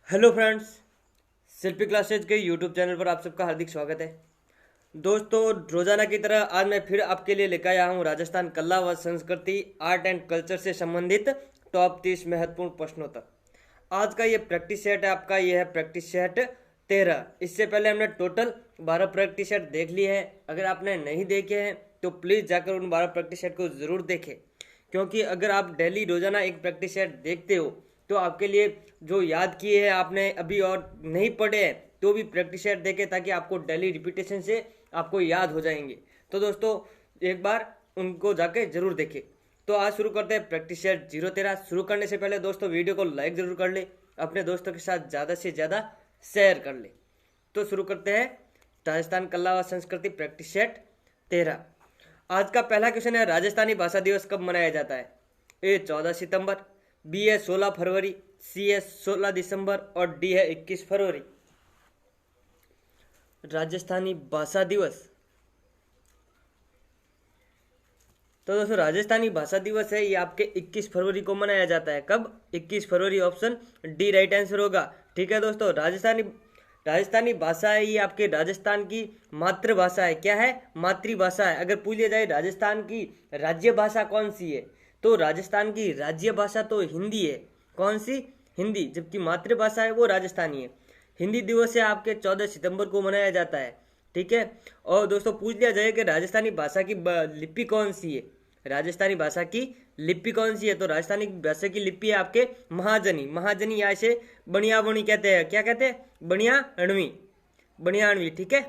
Hello friends, शिल्पी classes के YouTube channel पर आप सबका हार्दिक स्वागत है। दोस्तों, रोजाना की तरह आज मैं फिर आपके लिए लेकर आया हूँ राजस्थान कला व संस्कृति आर्ट एंड कल्चर से संबंधित टॉप 30 महत्वपूर्ण प्रश्नों तक। आज का ये प्रैक्टिस सेट है आपका, ये है प्रैक्टिस सेट 13। इससे पहले हमने टोटल 12 प्रैक्टिस सेट देख लिए हैं। अगर आपने नहीं देखे हैं तो प्लीज़ जाकर उन 12 प्रैक्टिस सेट को ज़रूर देखें, क्योंकि अगर आप डेली रोजाना एक प्रैक्टिस सेट देखते हो तो आपके लिए जो याद किए हैं आपने अभी और नहीं पढ़े हैं तो भी प्रैक्टिस सेट देखें, ताकि आपको डेली रिपीटेशन से आपको याद हो जाएंगे। तो दोस्तों, एक बार उनको जाके जरूर देखें। तो आज शुरू करते हैं प्रैक्टिस सेट 013। शुरू करने से पहले दोस्तों वीडियो को लाइक जरूर कर ले, अपने दोस्तों के साथ ज़्यादा से ज़्यादा शेयर कर ले। तो शुरू करते हैं राजस्थान कला व संस्कृति प्रैक्टिस सेट 13। आज का पहला क्वेश्चन है, राजस्थानी भाषा दिवस कब मनाया जाता है? ए 14 सितंबर, बी है 16 फरवरी, सी है 16 दिसंबर और डी है 21 फरवरी। राजस्थानी भाषा दिवस। तो दोस्तों, राजस्थानी भाषा दिवस है ये आपके 21 फरवरी को मनाया जाता है। कब? 21 फरवरी। ऑप्शन डी राइट आंसर होगा। ठीक है दोस्तों, राजस्थानी भाषा है ये आपके राजस्थान की मातृभाषा है। क्या है? मातृभाषा है। अगर पूछ लिया जाए राजस्थान की राज्य भाषा कौन सी है, तो राजस्थान की राज्य भाषा तो हिंदी है। कौन सी? हिंदी। जबकि मातृभाषा है वो राजस्थानी है। हिंदी दिवस है आपके 14 सितंबर को मनाया जाता है। ठीक है। और दोस्तों पूछ लिया जाए कि राजस्थानी भाषा की लिपि कौन सी है, राजस्थानी भाषा की लिपि कौन सी है, तो राजस्थानी भाषा की लिपि है आपके महाजनी। महाजनी या इसे बनियावणी कहते हैं। क्या कहते हैं? बनियाणवी। बनियाणवी। ठीक है।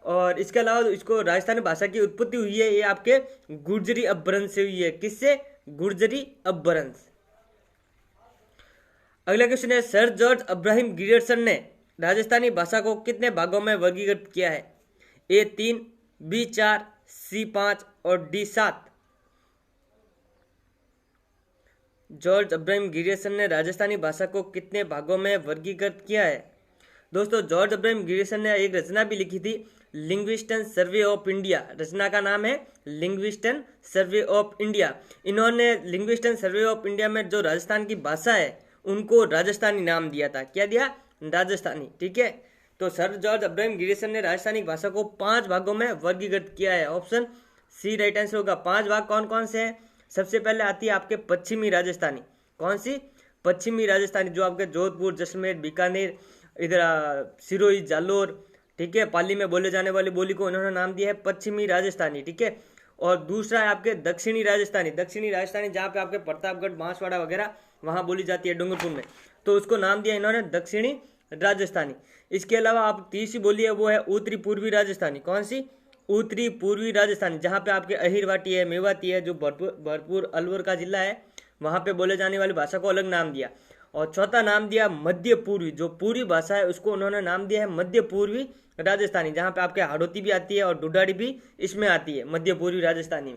और इसके अलावा इसको राजस्थानी भाषा की उत्पत्ति हुई है ये आपके गुर्जरी अपभ्रंश से हुई है। किससे? गुर्जरी अपभ्रंश। अगला क्वेश्चन है, सर जॉर्ज अब्राहम गियर्सन ने राजस्थानी भाषा को कितने भागों में वर्गीकृत किया है? ए 3, बी 4, सी 5 और डी 7। जॉर्ज अब्राहम गियर्सन ने राजस्थानी भाषा को कितने भागों में वर्गीकृत किया है? दोस्तों, जॉर्ज अब्राहम गियर्सन ने एक रचना भी लिखी थी, लिंग्विस्टन सर्वे ऑफ इंडिया। रचना का नाम है लिंग्विस्टन सर्वे ऑफ इंडिया। इन्होंने लिंग्विस्टन सर्वे ऑफ इंडिया में जो राजस्थान की भाषा है उनको राजस्थानी नाम दिया था। क्या दिया? राजस्थानी। ठीक है। तो सर जॉर्ज अब्राहम गियर्सन ने राजस्थानी भाषा को 5 भागों में वर्गीकृत किया है। ऑप्शन सी राइट आंसर होगा। 5 भाग कौन कौन से हैं? सबसे पहले आती है आपके पश्चिमी राजस्थानी। कौन सी? पश्चिमी राजस्थानी, जो आपके जोधपुर, जैसलमेर, बीकानेर, इधर सिरोही, जालोर, ठीक है, पाली में बोले जाने वाली बोली को उन्होंने नाम दिया है पश्चिमी राजस्थानी। ठीक है। और दूसरा है आपके दक्षिणी राजस्थानी। दक्षिणी राजस्थानी जहाँ पे आपके प्रतापगढ़, बांसवाड़ा वगैरह वहाँ बोली जाती है, डूंगरपुर में, तो उसको नाम दिया इन्होंने दक्षिणी राजस्थानी। इसके अलावा आप तीसरी बोली है वो है उत्तरी पूर्वी राजस्थानी। कौन सी? उत्तरी पूर्वी राजस्थानी, जहाँ पे आपके अहिरवाटी है, मेवाती है, जो भरतपुर अलवर का जिला है, वहाँ पे बोले जाने वाली भाषा को अलग नाम दिया। और चौथा नाम दिया मध्य पूर्वी, जो पूर्वी भाषा है उसको उन्होंने नाम दिया है मध्य पूर्वी राजस्थानी, जहाँ पे आपके हाड़ौती भी आती है और ढूढ़ाड़ी भी इसमें आती है, मध्य पूर्वी राजस्थानी।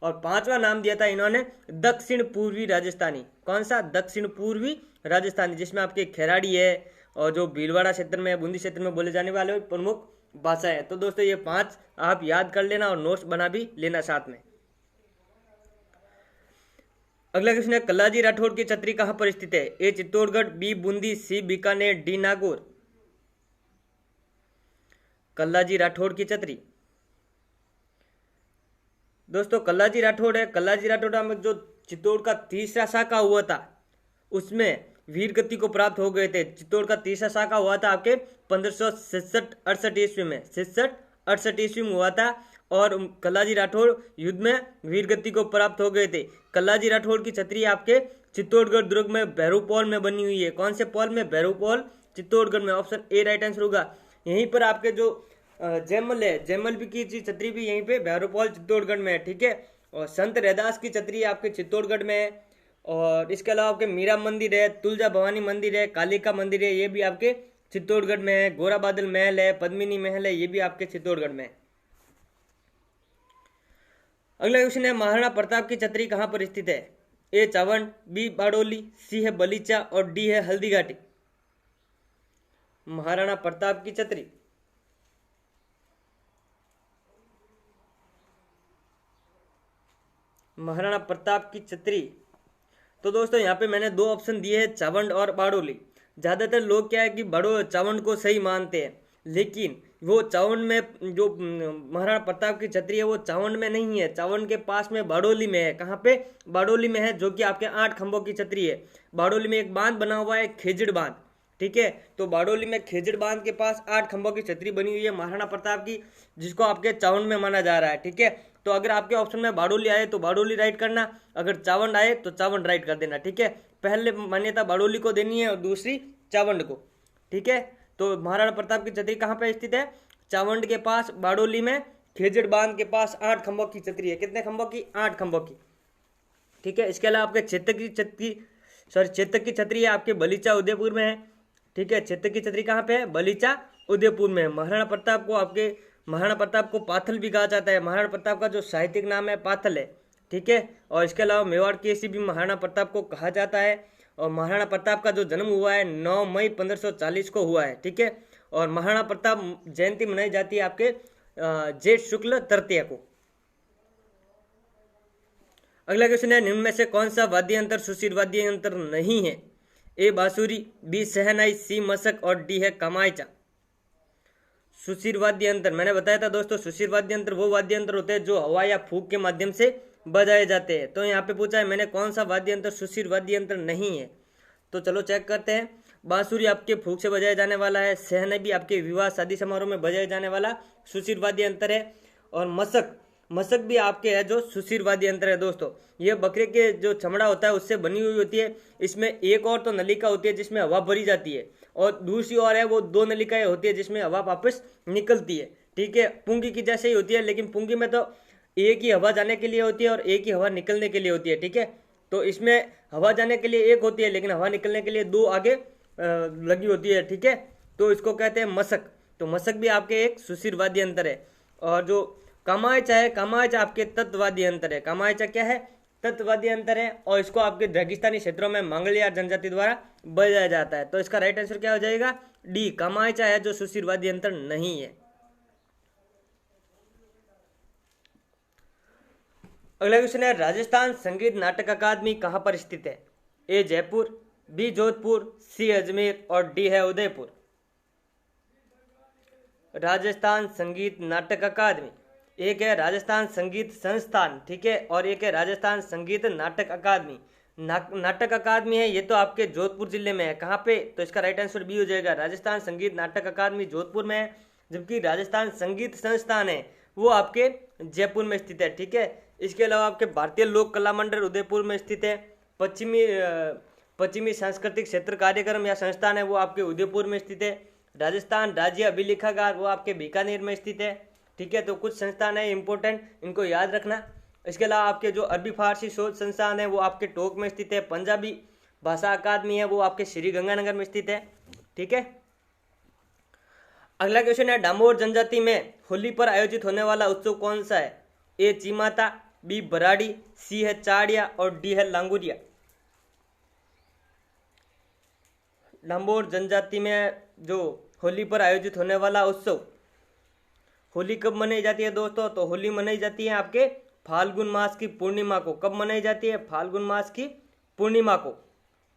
और पांचवा नाम दिया था इन्होंने दक्षिण पूर्वी राजस्थानी। कौन सा? दक्षिण पूर्वी राजस्थानी, जिसमें आपके खैराड़ी है और जो भीलवाड़ा क्षेत्र में, बूंदी क्षेत्र में बोले जाने वाले प्रमुख भाषा है। तो दोस्तों ये 5 आप याद कर लेना और नोट्स बना भी लेना साथ में। अगला क्वेश्चन है, कल्लाजी राठौड़ की छतरी कहां पर स्थित है? ए चित्तौड़गढ़, बी बूंदी, सी बीकानेर, डी नागौर। कल्लाजी राठौड़ की छतरी। दोस्तों कल्लाजी राठौड़ है, कल्लाजी राठौड़ में जो चित्तौड़ का तीसरा शाखा हुआ था उसमें वीर गति को प्राप्त हो गए थे। चित्तौड़ का तीसरा शाखा हुआ था आपके 1567-68 ईस्वी में, 67-68 ईस्वी में हुआ था। और कल्लाजी राठौड़ युद्ध में वीर गति को प्राप्त हो गए थे। कल्लाजी राठौड़ की छतरी आपके चित्तौड़गढ़ दुर्ग में भैरूपॉल में बनी हुई है। कौन से पॉल में? भैरूपॉल, चित्तौड़गढ़ में। ऑप्शन ए राइट आंसर होगा। यहीं पर आपके जो जयमल है, जयमल भी की छतरी भी यहीं पे भैरूपॉल चित्तौड़गढ़ में है। ठीक है। और संत रैदास की छतरी आपके चित्तौड़गढ़ में है। और इसके अलावा आपके मीरा मंदिर है, तुलजा भवानी मंदिर है, कालिका मंदिर है, ये भी आपके चित्तौड़गढ़ में है। गोरा बादल महल है, पद्मिनी महल है, ये भी आपके चित्तौड़गढ़ में है। अगला क्वेश्चन है, महाराणा प्रताप की छतरी कहां पर स्थित है? ए चावंड, बी बाड़ोली, सी है बलीचा और डी है हल्दीघाटी। महाराणा प्रताप की छतरी। महाराणा प्रताप की छतरी। तो दोस्तों यहाँ पे मैंने 2 ऑप्शन दिए हैं, चावंड और बाड़ोली। ज़्यादातर लोग क्या है कि बड़ो चावंड को सही मानते हैं, लेकिन वो चावंड में जो महाराणा प्रताप की छतरी है वो चावंड में नहीं है, चावंड के पास में बारडोली में है। कहाँ पे? बारडोली में है, जो कि आपके 8 खंभों की छतरी है। बारडोली में एक बांध बना हुआ है, खेजड़ बांध, ठीक है। तो बारडोली में खेजड़ बांध के पास 8 खंभों की छतरी बनी हुई है महाराणा प्रताप की, जिसको आपके चावंड में माना जा रहा है, ठीक है। तो अगर आपके ऑप्शन में बारडोली आए तो बारडोली राइट करना, अगर चावंड आए तो चावंड राइट कर देना, ठीक है। पहले मान्यता बारडोली को देनी है और दूसरी चावंड को, ठीक है। तो महाराणा प्रताप की छतरी कहाँ पे स्थित है? चावंड के पास, बारडोली में, खेजड़ बांध के पास 8 खंभों की छतरी है। कितने खंभों की? 8 खंभों की, ठीक है। इसके अलावा आपके चेतक की छतरी है आपके बलीचा उदयपुर में है, ठीक है। चेतक की छतरी कहाँ पे है? बलीचा उदयपुर में है। महाराणा प्रताप को पाथल भी कहा जाता है। महाराणा प्रताप का जो साहित्यिक नाम है पाथल है, ठीक है। और इसके अलावा मेवाड़ केसरी भी महाराणा प्रताप को कहा जाता है। और महाराणा प्रताप का जो जन्म हुआ है 9 मई 1540 को हुआ है, ठीक है। और महाराणा प्रताप जयंती मनाई जाती है आपके जेठ शुक्ल तृतीया को। अगला क्वेश्चन है, निम्न में से कौन सा वाद्य यंत्र सुशीर वाद्य यंत्र नहीं है? ए बांसुरी, बी शहनाई, सी मशक और डी है कमायचा। सुशीर वाद्य यंत्र मैंने बताया था दोस्तों, सुशीर वाद्य यंत्र वो वाद्य यंत्र होते हैं जो हवा या फूंक के माध्यम से बजाए जाते हैं। तो यहाँ पे पूछा है मैंने कौन सा वाद्य यंत्र सुशीर वाद्य यंत्र नहीं है, तो चलो चेक करते हैं। बांसुरी आपके फूंक से बजाया जाने वाला है, शहनाई भी आपके विवाह शादी समारोह में बजाया जाने वाला सुशीर वाद्य यंत्र है, और मशक भी आपके है जो सुशीर वाद्य यंत्र है दोस्तों। ये बकरे के जो चमड़ा होता है उससे बनी हुई होती है। इसमें एक और तो नलिका होती है जिसमें हवा भरी जाती है, और दूसरी ओर है वो 2 नलिकाएं होती है जिसमें हवा वापस निकलती है, ठीक है। पुंगी की जैसे ही होती है, लेकिन पुंगी में तो एक ही हवा जाने के लिए होती है और एक ही हवा निकलने के लिए होती है, ठीक है। तो इसमें हवा जाने के लिए एक होती है, लेकिन हवा निकलने के लिए 2 आगे लगी होती है, ठीक है। तो इसको कहते हैं मशक। तो मशक भी आपके एक सुशीर वाद्य यंत्र है। और जो कमायचा है, कमायचा आपके तत्वाद्य यंत्र है। कमायचा क्या है? तत्वाद्य यंत्र है, और इसको आपके रेगिस्तानी क्षेत्रों में मंगलियार जनजाति द्वारा बजाया जाता है। तो इसका राइट आंसर क्या हो जाएगा? डी, कमायचा है जो सुशीर वाद्य यंत्र नहीं है। अगला क्वेश्चन है, राजस्थान संगीत नाटक अकादमी कहाँ पर स्थित है? ए जयपुर, बी जोधपुर, सी अजमेर और डी है उदयपुर। राजस्थान संगीत नाटक अकादमी, एक है राजस्थान संगीत संस्थान, ठीक है, और एक है राजस्थान संगीत नाटक अकादमी। नाटक अकादमी है ये तो आपके जोधपुर जिले में है। कहाँ पे? तो इसका राइट आंसर बी हो जाएगा, राजस्थान संगीत नाटक अकादमी जोधपुर में है, जबकि राजस्थान संगीत संस्थान है वो आपके जयपुर में स्थित है, ठीक है। इसके अलावा आपके भारतीय लोक कला मंडल उदयपुर में स्थित है। पश्चिमी सांस्कृतिक क्षेत्र कार्यक्रम या संस्थान है वो आपके उदयपुर में स्थित है। राजस्थान राज्य अभिलेखागार वो आपके बीकानेर में स्थित है, ठीक है। तो कुछ संस्थान है इंपॉर्टेंट, इनको याद रखना। इसके अलावा आपके जो अरबी फारसी शोध संस्थान है वो आपके टोंक में स्थित है। पंजाबी भाषा अकादमी है वो आपके श्री गंगानगर में स्थित है, ठीक है। अगला क्वेश्चन है, डामोर जनजाति में होली पर आयोजित होने वाला उत्सव कौन सा है? ए चीमाता, बी बराड़ी, सी है चाड़िया और डी है लांगुरिया। डामोर जनजाति में जो होली पर आयोजित होने वाला उत्सव, होली कब मनाई जाती है दोस्तों? तो होली मनाई जाती है आपके फाल्गुन मास की पूर्णिमा को। कब मनाई जाती है? फाल्गुन मास की पूर्णिमा को,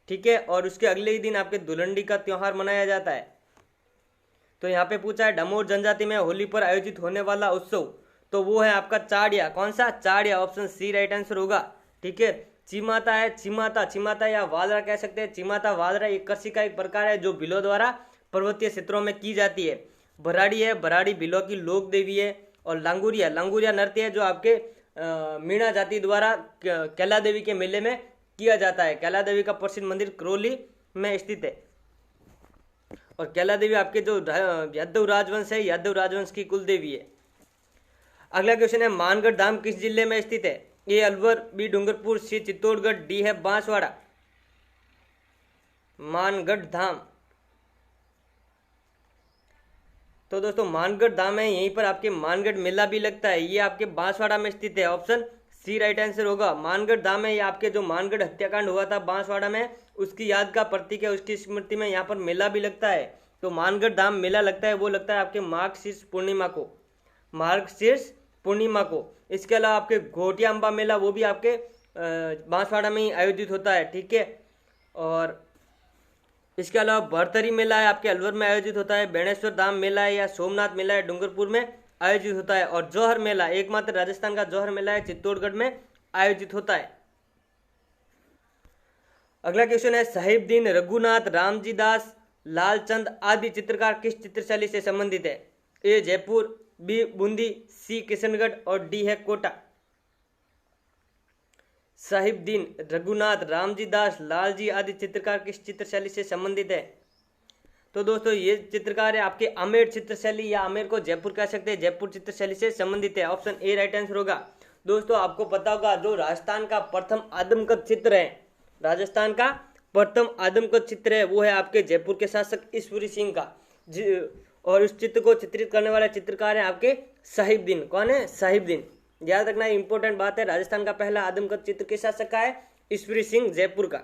ठीक है। और उसके अगले ही दिन आपके धुलंडी का त्योहार मनाया जाता है। तो यहाँ पे पूछा है डामोर जनजाति में होली पर आयोजित होने वाला उत्सव, तो वो है आपका चाड़िया। कौन सा? चाड़िया, ऑप्शन सी राइट आंसर होगा, ठीक है। चिमाता है, चिमाता या वादरा कह सकते हैं। चिमाता वादरा एक कृषि का एक प्रकार है जो बिलों द्वारा पर्वतीय क्षेत्रों में की जाती है। बराड़ी है, बराड़ी बिलों की लोक देवी है। और लांगुरिया नृत्य है जो आपके मीणा जाति द्वारा कैला देवी के मेले में किया जाता है। कैला देवी का प्रसिद्ध मंदिर करौली में स्थित है। और कैला देवी आपके जो यादव राजवंश है, यादव राजवंश की कुल देवी है। अगला क्वेश्चन है, मानगढ़ धाम किस जिले में स्थित है? ए अलवर, बी डूंगरपुर, सी चित्तौड़गढ़, डी है बांसवाड़ा। मानगढ़ धाम, तो दोस्तों मानगढ़ धाम है, यहीं पर आपके मानगढ़ मेला भी लगता है, ये आपके बांसवाड़ा में स्थित है। ऑप्शन सी राइट आंसर होगा। मानगढ़ धाम है ये आपके जो मानगढ़ हत्याकांड हुआ था बांसवाड़ा में, उसकी याद का प्रतीक है, उसकी स्मृति में यहाँ पर मेला भी लगता है। तो मानगढ़ धाम मेला लगता है, वो लगता है आपके मार्गशीर्ष पूर्णिमा को, मार्गशीर्ष पूर्णिमा को। इसके अलावा आपके घोटिया अम्बा मेला वो भी आपके बांसवाड़ा में ही आयोजित होता है, ठीक है। और इसके अलावा भरतरी मेला है आपके अलवर में आयोजित होता है, बेणेश्वर धाम मेला है या सोमनाथ मेला है डूंगरपुर में आयोजित होता है, और जौहर मेला एकमात्र राजस्थान का जौहर मेला है चित्तौड़गढ़ में आयोजित होता है। अगला क्वेश्चन है साहिबदीन, रघुनाथ, रामजी दास, लालचंद आदि चित्रकार किस चित्रशैली से संबंधित है? ए जयपुर, बी बूंदी, सी किशनगढ़ और डी है कोटा। साहिबदीन, रघुनाथ, रामजी दास, लालजी आदि चित्रकार किस चित्रशैली से संबंधित है? तो दोस्तों ये चित्रकार है आपके आमेर चित्रशैली, या आमेर को जयपुर कह सकते हैं, जयपुर चित्रशैली से संबंधित है। ऑप्शन ए राइट आंसर होगा। दोस्तों आपको पता होगा जो राजस्थान का प्रथम आदमकद चित्र है, राजस्थान का प्रथम आदमकद चित्र है वो है आपके जयपुर के शासक ईश्वरी सिंह का, और उस चित्र को चित्रित करने वाले चित्रकार है आपके साहिबदीन। कौन है? साहिबदीन। याद रखना इंपॉर्टेंट बात है, राजस्थान का पहला आदमकद चित्र किस शासक का है? ईश्वरी सिंह, जयपुर का।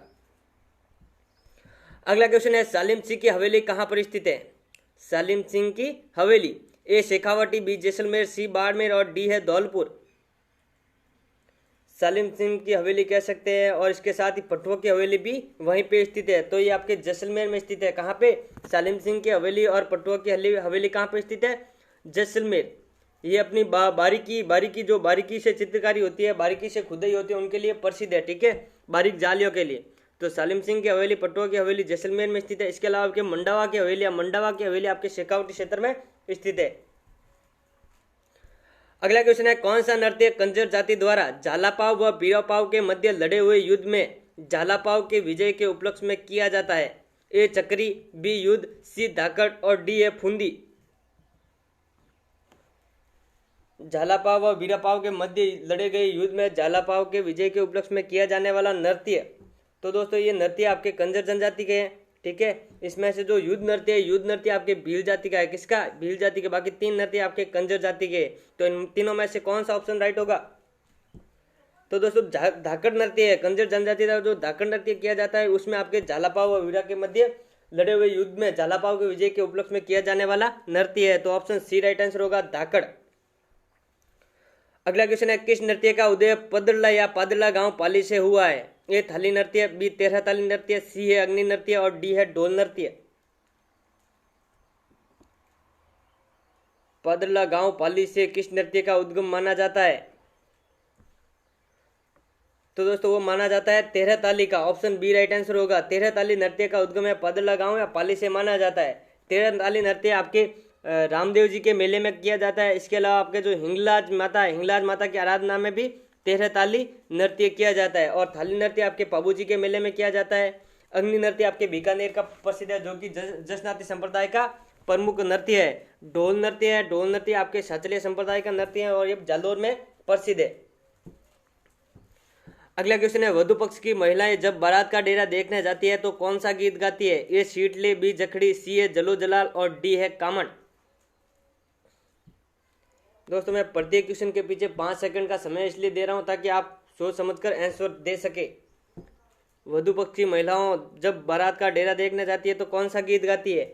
अगला क्वेश्चन है सालिम सिंह की हवेली कहाँ पर स्थित है? सालिम सिंह की हवेली ए शेखावटी, बी जैसलमेर, सी बाड़मेर और डी है धौलपुर। सालिम सिंह की हवेली कह सकते हैं, और इसके साथ ही पटवा की हवेली भी वहीं पे स्थित है, तो ये आपके जैसलमेर में स्थित है। कहाँ पे? सालिम सिंह की हवेली और पटवा की हवेली कहाँ पे स्थित है? जैसलमेर। ये अपनी बारीकी जो बारीकी से चित्रकारी होती है, बारीकी से खुदाई होती है, उनके लिए प्रसिद्ध है, ठीक है, बारीक जालियों के लिए। तो सालिम सिंह की हवेली, पटवा की हवेली जैसलमेर में स्थित है। इसके अलावा आपके मंडावा की हवेली आपके शेखावटी क्षेत्र में स्थित है। अगला क्वेश्चन है कौन सा नृत्य कंजर जाति द्वारा झालापाव व बीरापाव के मध्य लड़े हुए युद्ध में झालापाव के विजय के उपलक्ष्य में किया जाता है? ए चक्री, बी युद्ध, सी धाकड़ और डी है फुंदी। झालापाव व बीरापाव के मध्य लड़े गए युद्ध में झालापाव के विजय के उपलक्ष्य में किया जाने वाला नृत्य, तो दोस्तों ये नृत्य आपके कंजर जनजाति के हैं, ठीक है। इसमें से जो युद्ध नृत्य आपके भील जाति का है। किसका? भील जाति के। बाकी तीन नृत्य आपके कंजर जाति के। तो इन तीनों में से कौन सा ऑप्शन राइट होगा? तो दोस्तों धाकड़ नृत्य है, कंजर जनजाति का जो धाकड़ नृत्य किया जाता है उसमें आपके झालापाव व वीरा के मध्य लड़े हुए युद्ध में झालापाव के विजय के उपलक्ष्य में किया जाने वाला नृत्य है। तो ऑप्शन सी राइट आंसर होगा, धाकड़। अगला क्वेश्चन है किस नृत्य का उदय पदरला या पादरला गांव पाली से हुआ है? ए थाली नृत्य, बी तेरह ताली नृत्य, सी है अग्नि नृत्य और डी है ढोल नृत्य। पादरला गांव पाली से किस नृत्य का उद्गम माना जाता है? तो दोस्तों वो माना जाता है तेरह ताली का। ऑप्शन बी राइट आंसर होगा। तेरह ताली नृत्य का उद्गम है पादरला गांव या पाली से माना जाता है। तेरह ताली नृत्य आपके रामदेव जी के मेले में किया जाता है। इसके अलावा आपके जो हिंगलाज माता की आराधना में भी तेरह ताली नृत्य किया जाता है। और थाली नृत्य आपके पाबूजी के मेले में किया जाता है। अग्नि नृत्य आपके बीकानेर का प्रसिद्ध है, जो कि जसनाती संप्रदाय का प्रमुख नृत्य है। ढोल नृत्य आपके शाचलीय संप्रदाय का नृत्य है और ये जालोर में प्रसिद्ध है। अगला क्वेश्चन है वधु पक्ष की महिलाएं जब बारात का डेरा देखने जाती है तो कौन सा गीत गाती है? ए शीटले, बी जखड़ी, सी है जलो जलाल और डी है कामन। दोस्तों मैं प्रत्येक क्वेश्चन के पीछे 5 सेकंड का समय इसलिए दे रहा हूं ताकि आप सोच समझकर आंसर दे सके। वधु पक्ष की महिलाओं जब बारात का डेरा देखने जाती है तो कौन सा गीत गाती है?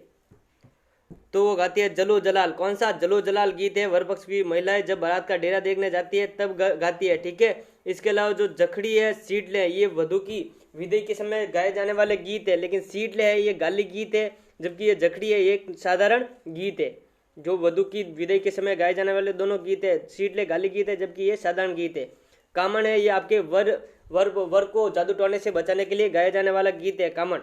तो वो गाती है जलो जलाल। कौन सा? जलो जलाल गीत है वर पक्ष की महिलाएं जब बारात का डेरा देखने जाती है तब गाती है, ठीक है। इसके अलावा जो जखड़ी है, सीटले है, ये वधु की विदाई के समय गाए जाने वाले गीत है, लेकिन सीटले है ये गाली गीत है, जबकि ये जखड़ी है ये एक साधारण गीत है। जो वधु की विदाई के समय गाए जाने वाले दोनों गीत है, सीटले गाली गीत है जबकि ये साधारण गीत है। कामन है ये आपके वर को जादू टोने से बचाने के लिए गाया जाने वाला गीत है, कामन।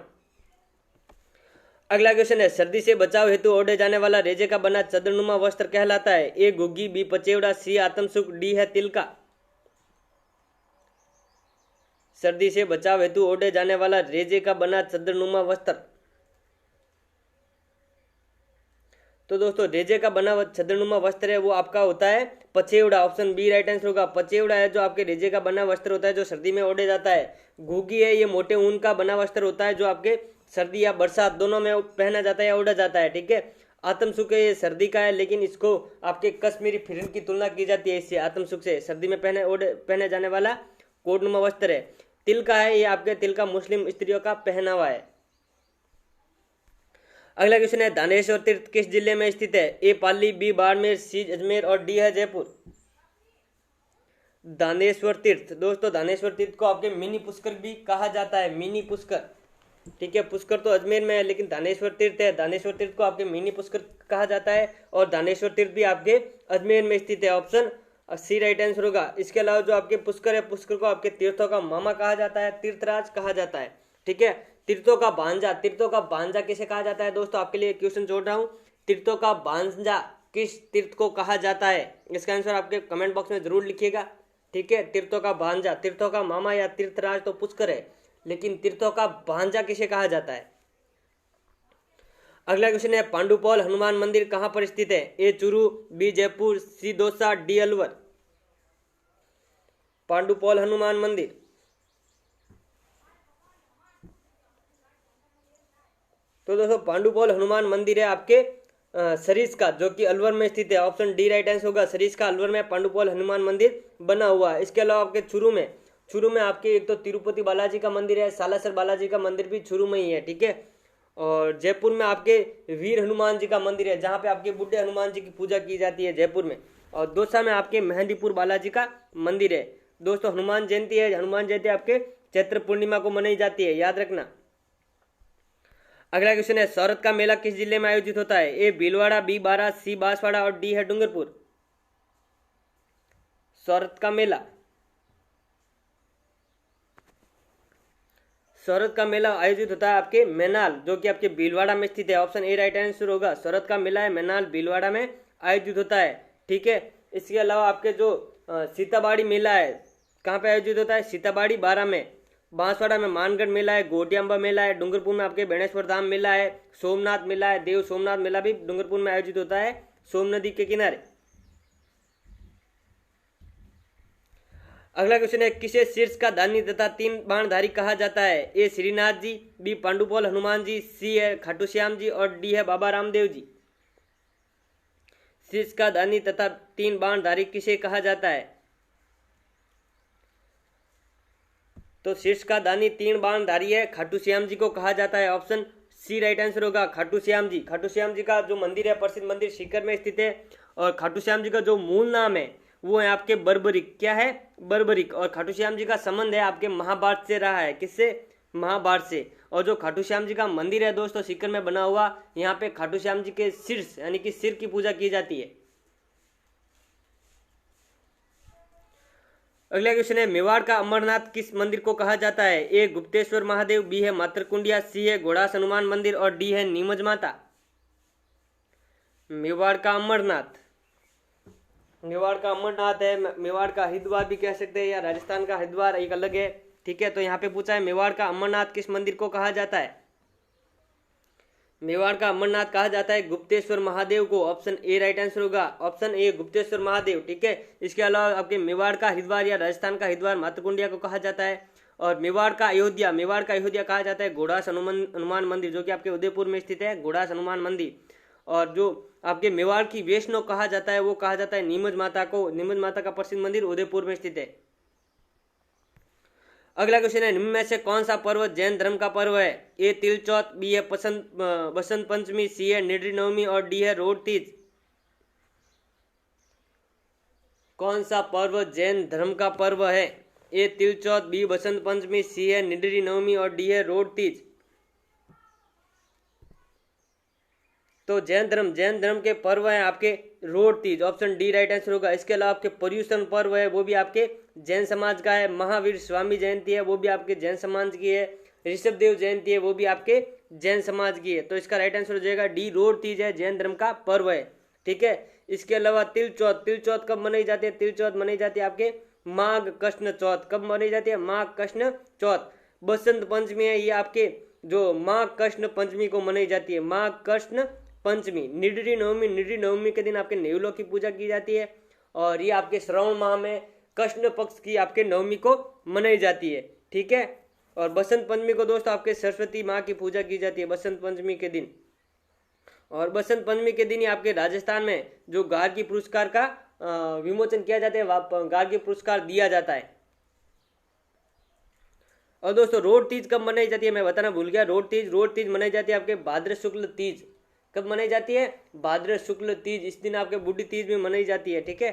अगला क्वेश्चन है सर्दी से बचाव हेतु ओढ़े जाने वाला रेजे का बना चदरनुमा वस्त्र कहलाता है? ए गुग्गी, बी पचेवड़ा, सी आत्मसुख, डी है तिलका। सर्दी से बचाव हेतु ओढ़े जाने वाला रेजे का बना चदरनुमा वस्त्र, तो दोस्तों रेजे का बना छदरनुमा वस्त्र है वो आपका होता है पचेवड़ा। ऑप्शन बी राइट आंसर होगा। पचेवड़ा है जो आपके रेजे का बना वस्त्र होता है जो सर्दी में ओढ़े जाता है। घुगी है ये मोटे ऊन का बना वस्त्र होता है जो आपके सर्दी या बरसात दोनों में पहना जाता है या ओढ़ा जाता है, ठीक है। आत्मसुख है ये सर्दी का है, लेकिन इसको आपके कश्मीरी फिरन की तुलना की जाती है इससे, आत्मसुख से। सर्दी में पहने जाने वाला कोटनुमा वस्त्र है। तिलका है ये आपके तिलका मुस्लिम स्त्रियों का पहनावा है। अगला क्वेश्चन है दानेश्वर तीर्थ किस जिले में स्थित है? ए पाली, बी बाड़मेर, सी अजमेर और डी है जयपुर। दानेश्वर तीर्थ, दोस्तों दानेश्वर तीर्थ को आपके मिनी पुष्कर भी कहा जाता है, मिनी पुष्कर। ठीक है, पुष्कर तो अजमेर में है, लेकिन दानेश्वर तीर्थ है, दानेश्वर तीर्थ को आपके मिनी पुष्कर कहा जाता है, और दानेश्वर तीर्थ भी आपके अजमेर में स्थित है। ऑप्शन सी राइट आंसर होगा। इसके अलावा जो आपके पुष्कर है, पुष्कर को आपके तीर्थों का मामा कहा जाता है, तीर्थराज कहा जाता है। ठीक है, तीर्थों का भांजा, तीर्थों का भांजा किसे कहा जाता है दोस्तों, आपके लिए क्वेश्चन जोड़ रहा हूं, तीर्थों का भांजा किस तीर्थ को कहा जाता है? इसका आंसर आपके कमेंट बॉक्स में जरूर लिखिएगा। ठीक है, तीर्थों का भांजा, तीर्थों का मामा या तीर्थराज तो पुष्कर है, लेकिन तीर्थों का भांजा किसे कहा जाता है? अगला क्वेश्चन है, पांडुपौल हनुमान मंदिर कहां पर स्थित है? ए चूरू, बी जयपुर, सी दौसा, डी अलवर। पांडुपौल हनुमान मंदिर, तो दोस्तों पांडुपौल हनुमान मंदिर है आपके सरिस्का, जो कि अलवर में स्थित है। ऑप्शन डी राइट आंसर होगा। सरिस्का अलवर में पांडुपौल हनुमान मंदिर बना हुआ है। इसके अलावा आपके चूरू में आपके एक तो तिरुपति बालाजी का मंदिर है, सालासर बालाजी का मंदिर भी चूरू में ही है। ठीक है, और जयपुर में आपके वीर हनुमान जी का मंदिर है, जहाँ पे आपके बुढ़े हनुमान जी की पूजा की जाती है जयपुर में। और दौसा में आपके मेहंदीपुर बालाजी का मंदिर है। दोस्तों हनुमान जयंती है, हनुमान जयंती आपके चैत्र पूर्णिमा को मनाई जाती है, याद रखना। अगला क्वेश्चन है, शरद का मेला किस जिले में आयोजित होता है? ए भीलवाड़ा, बी बारां, सी बांसवाड़ा और डी है डूंगरपुर। शरद का मेला, शरद का मेला आयोजित होता है आपके मैनाल, जो कि आपके भीलवाड़ा में स्थित है। ऑप्शन ए राइट आंसर होगा। शरद का मेला है मैनाल भीलवाड़ा में आयोजित होता है। ठीक है, इसके अलावा आपके जो सीताबाड़ी मेला है कहाँ पे आयोजित होता है? सीताबाड़ी बारां में। बांसवाड़ा में मानगढ़ मेला है, गोटियांबा मेला है, डूंगरपुर में आपके बेणेश्वर धाम मेला है, सोमनाथ मेला है, देव सोमनाथ मेला भी डूंगरपुर में आयोजित होता है, सोम नदी के किनारे। अगला क्वेश्चन है, किसे शीर्ष का दानी तथा तीन बाणधारी कहा जाता है? ए श्रीनाथ जी, बी पांडुपौल हनुमान जी, सी है खाटू श्याम जी और डी है बाबा रामदेव जी। शीर्ष का दानी तथा तीन बाणधारी किसे कहा जाता है? तो शीर्ष का दानी तीन बाणधारी है, खाटू श्याम जी को कहा जाता है। ऑप्शन सी राइट आंसर होगा, खाटू श्याम जी। खाटू श्याम जी का जो मंदिर है, प्रसिद्ध मंदिर सीकर में स्थित है। और खाटू श्याम जी का जो मूल नाम है वो है आपके बर्बरिक। क्या है? बर्बरिक। और खाटू श्याम जी का संबंध है आपके महाभारत से रहा है। किससे? महाभारत से। और जो खाटू श्याम जी का मंदिर है दोस्तों सीकर में बना हुआ, यहाँ पे खाटू श्याम जी के शीर्ष यानी कि सिर की पूजा की जाती है। अगला क्वेश्चन है, मेवाड़ का अमरनाथ किस मंदिर को कहा जाता है? ए गुप्तेश्वर महादेव, बी है मातरकुंडिया, सी है घोड़ास हनुमान मंदिर और डी है नीमच माता। मेवाड़ का अमरनाथ, मेवाड़ का अमरनाथ है, मेवाड़ का हरिद्वार भी कह सकते हैं, या राजस्थान का हरिद्वार एक अलग है। ठीक है, तो यहाँ पे पूछा है मेवाड़ का अमरनाथ किस मंदिर को कहा जाता है? मेवाड़ का अमरनाथ कहा जाता है गुप्तेश्वर महादेव को। ऑप्शन ए राइट आंसर होगा। Option A Gupteshwar Mahadev. ठीक है, इसके अलावा आपके मेवाड़ का हरिद्वार या राजस्थान का हरिद्वार मातरकुंडिया को कहा जाता है। और मेवाड़ का अयोध्या कहा जाता है घोड़ास हनुमान मंदिर, जो कि आपके उदयपुर में स्थित है, घोड़ास हनुमान मंदिर। और जो आपके मेवाड़ की वैष्णो कहा जाता है वो कहा जाता है नीमच माता को। नीमच माता का प्रसिद्ध मंदिर उदयपुर में स्थित है। अगला क्वेश्चन है, निम्न में से कौन सा पर्व जैन धर्म का पर्व है? ए तिल चौथ, बी है बसंत पंचमी, सी है निडरी नवमी और डी है रोड तीज। कौन सा पर्व जैन धर्म का पर्व है? ए तिल चौथ, बी बसंत पंचमी, सी है निडरी नवमी और डी है रोड तीज। तो जैन धर्म के पर्व है आपके road Teej. Option D right answer होगा। इसके अलावा आपके पर्यूषण पर्व है वो भी आपके जैन समाज का है। महावीर स्वामी जयंती है वो भी आपके जैन समाज की है। ऋषभ देव जयंती है वो भी आपके जैन समाज की है। तो इसका राइट आंसर हो जाएगा डी, रोड तीज है जैन धर्म का पर्व है। ठीक है, इसके अलावा तिल चौथ कब मनाई जाती है? तिल चौथ मनाई जाती है आपके माघ कृष्ण चौथ। कब मनाई जाती है? माघ कृष्ण चौथ। बसंत पंचमी है ये आपके जो माघ कृष्ण पंचमी को मनाई जाती है, माघ कृष्ण पंचमी। निडरी नवमी के दिन आपके नेवलों की पूजा की जाती है। और ये आपके श्रावण माह में कृष्ण पक्ष की आपके नवमी को मनाई जाती है। ठीक है, और बसंत पंचमी को दोस्तों आपके सरस्वती माँ की पूजा की जाती है बसंत पंचमी के दिन। और बसंत पंचमी के दिन ही आपके राजस्थान में जो गार्गी पुरस्कार का विमोचन किया जाता है, गार्गी पुरस्कार दिया जाता है। और दोस्तों रोड तीज कब मनाई जाती है मैं बताना भूल गया। रोड तीज मनाई जाती है आपके भाद्र शुक्ल तीज। कब मनाई जाती है? भाद्र शुक्ल तीज। इस दिन आपके बुढ़ी तीज भी मनाई जाती है। ठीक है,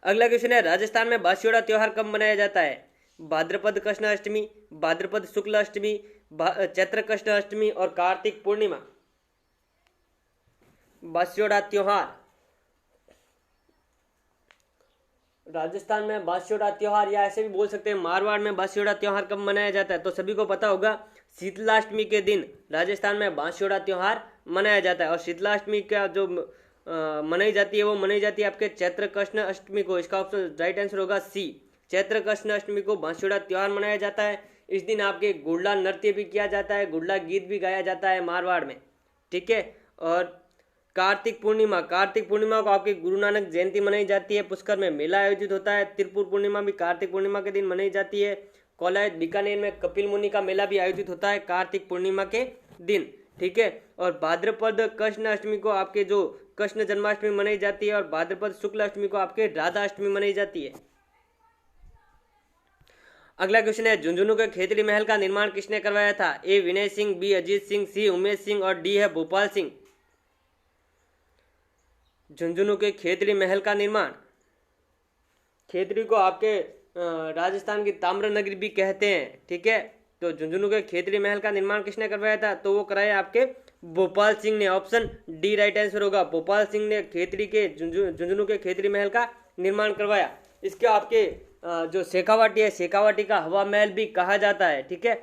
अगला क्वेश्चन है, राजस्थान में बासियोड़ा त्योहार कब मनाया जाता है? भाद्रपद कृष्ण अष्टमी, भाद्रपद शुक्ल अष्टमी, चैत्र कृष्ण अष्टमी और कार्तिक पूर्णिमा। बास्योड़ा त्योहार, राजस्थान में बास्योड़ा त्योहार या ऐसे भी बोल सकते हैं मारवाड़ में बास्योड़ा त्योहार कब मनाया जाता है, तो सभी को पता होगा शीतलाष्टमी के दिन राजस्थान में बास्योड़ा त्योहार मनाया जाता है। और शीतलाष्टमी का जो मनाई जाती है वो मनाई जाती है आपके चैत्र कृष्ण अष्टमी को। इसका ऑप्शन राइट आंसर होगा सी, चैत्र कृष्ण अष्टमी को बांसुड़ा त्योहार मनाया जाता है। इस दिन आपके गुड़ला नृत्य भी किया जाता है, गुड़ला गीत भी गाया जाता है मारवाड़ में, ठीक है। और कार्तिक पूर्णिमा, कार्तिक पूर्णिमा को आपकी गुरु नानक जयंती मनाई जाती है, पुष्कर में मेला आयोजित होता है। त्रिपुर पूर्णिमा भी कार्तिक पूर्णिमा के दिन मनाई जाती है। कोलायत बीकानेर में कपिल मुनि का मेला भी आयोजित होता है कार्तिक पूर्णिमा के दिन, ठीक है। और भाद्रपद कृष्ण अष्टमी को आपके जो कृष्ण जन्माष्टमी मनाई जाती है और भाद्रपद शुक्ल अष्टमी को आपके राधा अष्टमी मनाई जाती है। अगला क्वेश्चन है, झुंझुनू के खेतड़ी महल का निर्माण किसने करवाया था? ए विनय सिंह, बी अजीत सिंह, सी उमेश सिंह और डी है भोपाल सिंह। झुंझुनू के खेतड़ी महल का निर्माण, खेतड़ी को आपके राजस्थान की ताम्र नगरी भी कहते हैं, ठीक है। तो झुंझुनू के खेतड़ी महल का निर्माण किसने करवाया था? तो वो कराया आपके भोपाल सिंह ने। ऑप्शन डी राइट आंसर होगा, भोपाल सिंह ने खेतड़ी के झुंझुनू के खेतड़ी महल का निर्माण करवाया। इसके आपके जो शेखावाटी है, शेखावाटी का हवा महल भी कहा जाता है, ठीक है।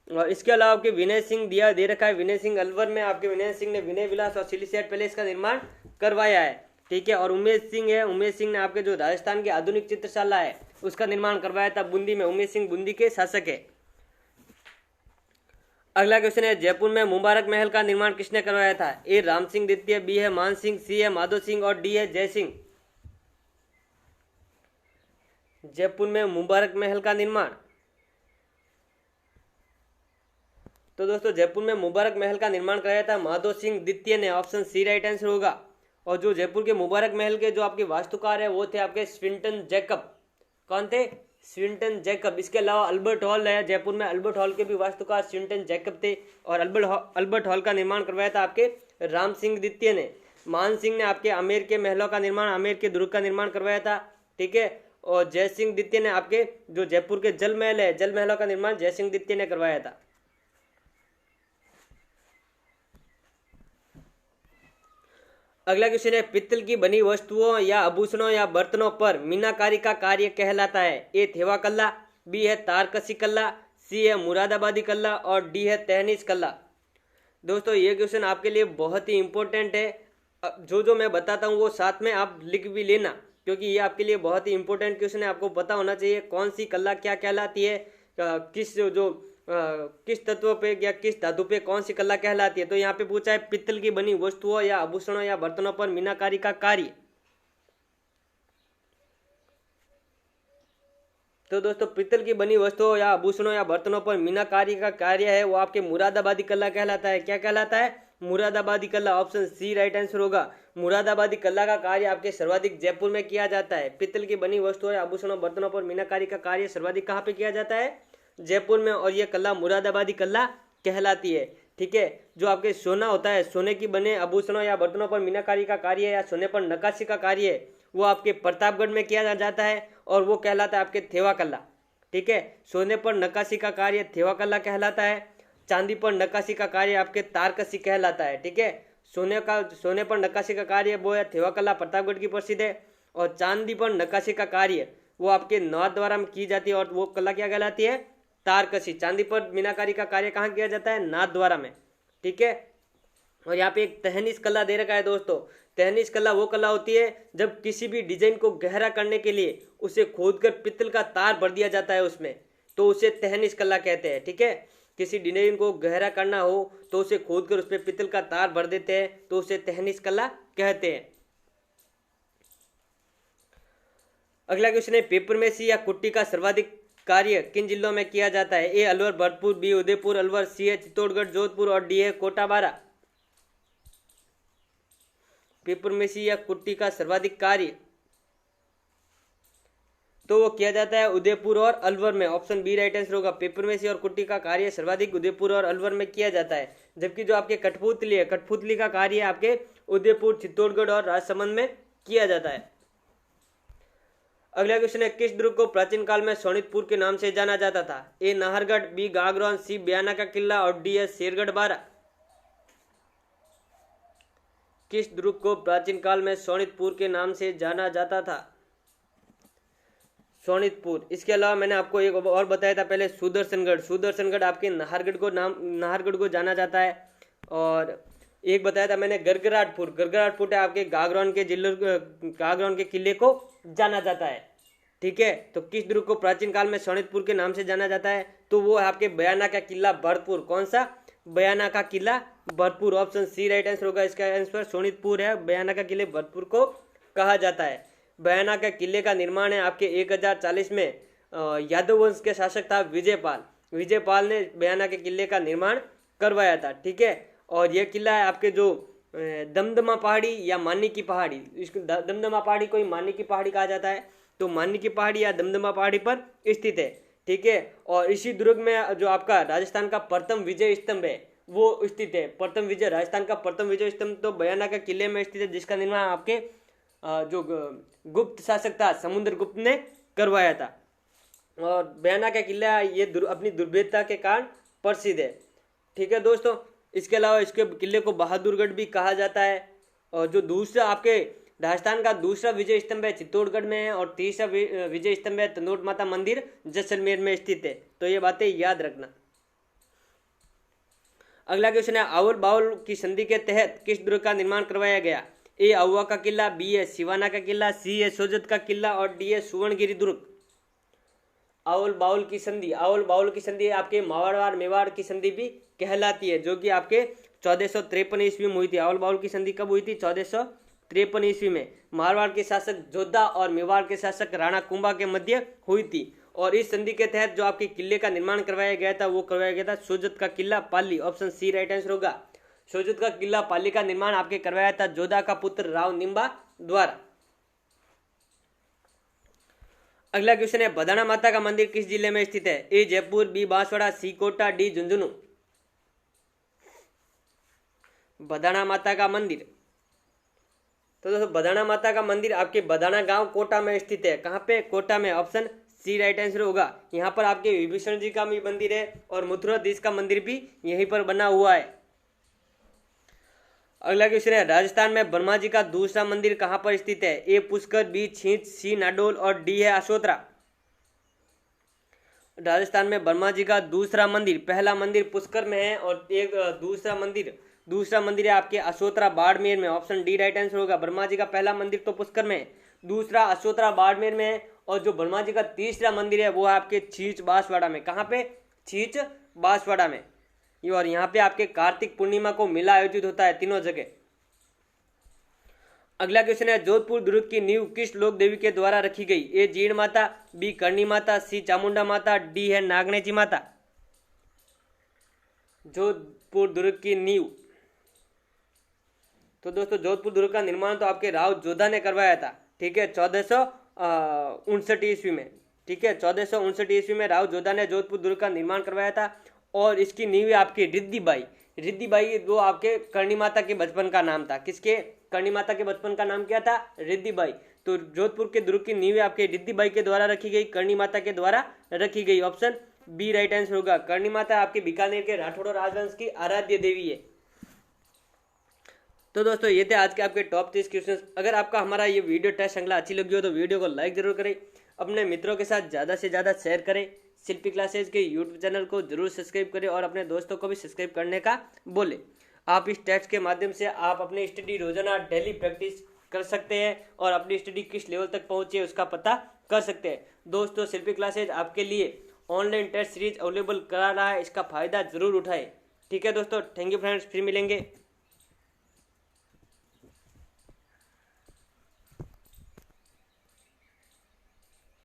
और इसके अलावा आपके विनय सिंह दिया दे रखा है, विनय सिंह अलवर में आपके विनय सिंह ने विनय विलास और सिलीसेट पैलेस का निर्माण करवाया है, ठीक है। और उमेश सिंह है, उमेश सिंह ने आपके जो राजस्थान की आधुनिक चित्रशाला है उसका निर्माण करवाया था बूंदी में। उमेश सिंह बूंदी के शासक है। अगला क्वेश्चन है, जयपुर में मुबारक महल का निर्माण किसने करवाया था? ए राम सिंह द्वितीय, बी है मान सिंह, सी है माधो सिंह और डी है जय सिंह। जयपुर में मुबारक महल का निर्माण, तो दोस्तों जयपुर में मुबारक महल का निर्माण कराया था माधो सिंह द्वितीय ने। ऑप्शन सी राइट आंसर होगा। और जो जयपुर के मुबारक महल के जो आपके वास्तुकार है वो थे आपके स्विंटन जैकब। कौन थे? Swinton Jacob. इसके अलावा अल्बर्ट हॉल है जयपुर में, अल्बर्ट हॉल के भी वास्तुकार स्विंटन जैकब थे। और अल्बर्ट हॉल का निर्माण करवाया था आपके राम सिंह द्वितीय ने। मान सिंह ने आपके आमेर के महलों का निर्माण, आमेर के दुर्ग का निर्माण करवाया था, ठीक है। और जय सिंह द्वितीय ने आपके जो जयपुर के जल महल है, जल महलों का निर्माण जय सिंह द्वितीय ने करवाया था। अगला क्वेश्चन है, पित्तल की बनी वस्तुओं या आभूषणों या बर्तनों पर मीनाकारी का कार्य कहलाता है? ए थेवा कल्ला, बी है तारकसी कल्ला, सी है मुरादाबादी कल्ला और डी है तहनीस कल्ला। दोस्तों ये क्वेश्चन आपके लिए बहुत ही इंपॉर्टेंट है। जो मैं बताता हूँ वो साथ में आप लिख भी लेना, क्योंकि ये आपके लिए बहुत ही इंपॉर्टेंट क्वेश्चन है। आपको पता होना चाहिए कौन सी कला क्या कहलाती है, किस तत्व पे या किस धातु पे कौन सी कला कहलाती है। तो यहाँ पे पूछा है पित्तल की बनी वस्तुओं या आभूषणों या बर्तनों पर मीनाकारी का कार्य। तो दोस्तों पित्तल की बनी वस्तुओं या आभूषणों या बर्तनों पर मीनाकारी का कार्य है वो आपके मुरादाबादी कला कहलाता है। क्या कहलाता है? मुरादाबादी कला। ऑप्शन सी राइट आंसर होगा। मुरादाबादी कला का कार्य आपके सर्वाधिक जयपुर में किया जाता है। पित्तल की बनी वस्तुओं या आभूषणों बर्तनों पर मीनाकारी का कार्य सर्वाधिक कहाँ पे किया जाता है? जयपुर में। और ये कला मुरादाबादी कला कहलाती है, ठीक है। जो आपके सोना होता है, सोने की बने आभूषणों या बर्तनों पर मीनाकारी का कार्य या सोने पर नक्काशी का कार्य है वो आपके प्रतापगढ़ में किया जाता है और वो कहलाता है आपके थेवा कला, ठीक है। सोने पर नक्काशी का कार्य थेवा कला कहलाता है। चांदी पर नक्काशी का कार्य आपके तारकसी कहलाता है, ठीक है। सोने पर नक्काशी का कार्य वो है थेवा कला, प्रतापगढ़ की प्रसिद्ध है। और चांदी पर नक्काशी का कार्य वो आपके नाथद्वारा में की जाती है और वो कला क्या कहलाती है? तारकसी। चांदी पर मीनाकारी का कार्य कहाँ किया जाता है? नाथद्वारा में, ठीक है। और यहाँ पे एक तहनीस कला दे रखा है दोस्तों। तहनीस कला वो कला होती है जब किसी भी डिजाइन को गहरा करने के लिए उसे खोदकर पित्तल का तार भर दिया जाता है उसमें, तो उसे तहनीस कला कहते हैं, ठीक है। किसी डिजाइन को गहरा करना हो तो उसे खोदकर उसमें पित्तल का तार भर देते हैं तो उसे तहनीस कला कहते हैं। अगला क्वेश्चन है, पेपर मेसी या कुट्टी का सर्वाधिक कार्य किन जिलों में किया जाता है? ए अलवर भरतपुर, बी उदयपुर अलवर, सी है चित्तौड़गढ़ जोधपुर और डी है कोटा बारा। पेपर मेसी या कुट्टी का सर्वाधिक कार्य तो वो किया जाता है उदयपुर और अलवर में। ऑप्शन बी राइट आंसर होगा। पेपर मेसी और कुट्टी का कार्य सर्वाधिक उदयपुर और अलवर में किया जाता है, जबकि जो आपके कठपुतली है, कठपुतली का कार्य आपके उदयपुर, चित्तौड़गढ़ और राजसमंद में किया जाता है। अगला क्वेश्चन है, किस दुर्ग को प्राचीन काल में सोनितपुर के नाम से जाना जाता था? ए नाहरगढ़, बी गागरोन, सी बयाना का किला और डी है शेरगढ़ बारा। किस दुर्ग को प्राचीन काल में सोनितपुर के नाम से जाना जाता था? सोनितपुर। इसके अलावा मैंने आपको एक और बताया था पहले, सुदर्शनगढ़। सुदर्शनगढ़ आपके नाहरगढ़ को जाना जाता है। और एक बताया था मैंने गरगराटपुर। गरगराटपुर आपके गागरोन के किले को जाना जाता है। ठीक है, तो किस दुर्ग को प्राचीन काल में सोनितपुर के नाम से जाना जाता है? तो वो है आपके बयाना का किला भरतपुर। कौन सा? बयाना का किला Bharatpur. Option C right answer होगा। इसका आंसर सोनितपुर है। बयाना का किले भरतपुर को कहा जाता है। बयाना के किले का निर्माण है आपके 1040 में यादव वंश के शासक था विजयपाल। विजयपाल ने बयाना के किले का निर्माण करवाया था। ठीक है, और यह किला है आपके जो दमदमा पहाड़ी या मानी की पहाड़ी, इसको दमदमा पहाड़ी को ही मानी की पहाड़ी कहा जाता है, तो मानी की पहाड़ी या दमदमा पहाड़ी पर स्थित है। ठीक है, और इसी दुर्ग में जो आपका राजस्थान का प्रथम विजय स्तंभ है वो स्थित है। राजस्थान का प्रथम विजय स्तंभ तो बयाना के किले में स्थित है, जिसका निर्माण आपके जो गुप्त शासक था समुद्रगुप्त ने करवाया था। और बयाना का किला ये अपनी दुर्भेद्यता के कारण प्रसिद्ध है। ठीक है दोस्तों, इसके अलावा इसके किले को बहादुरगढ़ भी कहा जाता है। और जो दूसरा आपके राजस्थान का दूसरा विजय स्तंभ है चित्तौड़गढ़ में है, और तीसरा विजय स्तंभ है तनोट माता मंदिर जैसलमेर में स्थित है। तो ये बातें याद रखना। अगला क्वेश्चन है, आवल बावल की संधि के तहत किस दुर्ग का निर्माण करवाया गया? ए आहुआ का किला, बी है सिवाना का किला, सी है सोजत का किला और डी है सुवर्णगिरी दुर्ग। आवल बावल की संधि आपके मारवाड़ मेवाड़ की संधि भी कहलाती है, जो कि आपके 1453 ईस्वी में हुई थी। आवल बावल की संधि कब हुई थी? 1453 ईस्वी में मारवाड़ के शासक जोधा और मेवाड़ के शासक राणा कुंभा के मध्य हुई थी। और इस संधि के तहत जो आपके किले का निर्माण करवाया गया था वो करवाया गया था सोजत का किला पाली। ऑप्शन सी राइट आंसर होगा। सोजत का किला पाली का निर्माण आपके करवाया था जोधा का पुत्र राव निम्बा द्वारा। अगला क्वेश्चन है, बदाना माता का मंदिर किस जिले में स्थित है? ए जयपुर, बी बांसवाड़ा, सी कोटा, डी झुंझुनू। बदाना माता का मंदिर, तो दोस्तों बदाना माता का मंदिर आपके बदाना गांव कोटा में स्थित है। कहां पे? कोटा में। ऑप्शन सी राइट आंसर होगा। यहाँ पर आपके विभीषण जी का भी मंदिर है और मथुराधीश का मंदिर भी यहीं पर बना हुआ है। अगला क्वेश्चन है, राजस्थान में ब्रह्मा जी का दूसरा मंदिर कहां पर स्थित है? ए पुष्कर, बी छींच, सी नाडोल और डी है अशोत्रा। राजस्थान में ब्रह्मा जी का दूसरा मंदिर, पहला मंदिर पुष्कर में है और एक दूसरा मंदिर है आपके अशोत्रा बाड़मेर में। ऑप्शन डी राइट आंसर होगा। ब्रह्मा जी का पहला मंदिर तो पुष्कर में है, दूसरा अशोत्रा बाड़मेर में है, और जो ब्रह्मा जी का तीसरा मंदिर है वो है आपके छींच बांसवाड़ा में। कहाँ पे? छींच बांसवाड़ा में। और यहाँ पे आपके कार्तिक पूर्णिमा को मेला आयोजित होता है तीनों जगह। अगला क्वेश्चन है, जोधपुर दुर्ग की नींव किस लोक देवी के द्वारा रखी गई? ए जीण माता, बी करणी माता, सी चामुंडा माता, डी है नागनेची माता। जोधपुर दुर्ग की नींव, तो दोस्तों जोधपुर दुर्ग का निर्माण तो आपके राव जोधा ने करवाया था। ठीक है, 1459 ईस्वी में। ठीक है, 1459 ईस्वी में राव जोधा ने जोधपुर दुर्ग का निर्माण करवाया था। और इसकी नींव आपकी रिद्धिबाई वो आपके करणी माता के बचपन का नाम था। किसके? करणी माता के बचपन का नाम क्या था? रिद्धिबाई। तो जोधपुर के दुर्ग की नींव आपके रिद्धिबाई के द्वारा रखी गई, करणी माता के द्वारा रखी गई। ऑप्शन बी राइट आंसर होगा। करणी माता आपके बीकानेर के राठौड़ राजवंश की आराध्य देवी है। तो दोस्तों ये थे आज के आपके टॉप 30 क्वेश्चन। अगर आपका हमारा ये वीडियो टेस्ट श्रृंखला अच्छी लगी हो तो वीडियो को लाइक जरूर करें, अपने मित्रों के साथ ज़्यादा से ज़्यादा शेयर करें, शिल्पी क्लासेज के यूट्यूब चैनल को जरूर सब्सक्राइब करें और अपने दोस्तों को भी सब्सक्राइब करने का बोले। आप इस टेस्ट के माध्यम से आप अपनी स्टडी रोजाना डेली प्रैक्टिस कर सकते हैं और अपनी स्टडी किस लेवल तक पहुंची है उसका पता कर सकते हैं। दोस्तों शिल्पी क्लासेज आपके लिए ऑनलाइन टेस्ट सीरीज अवेलेबल करा रहा है, इसका फायदा जरूर उठाएं। ठीक है दोस्तों, थैंक यू फ्रेंड्स, फिर मिलेंगे।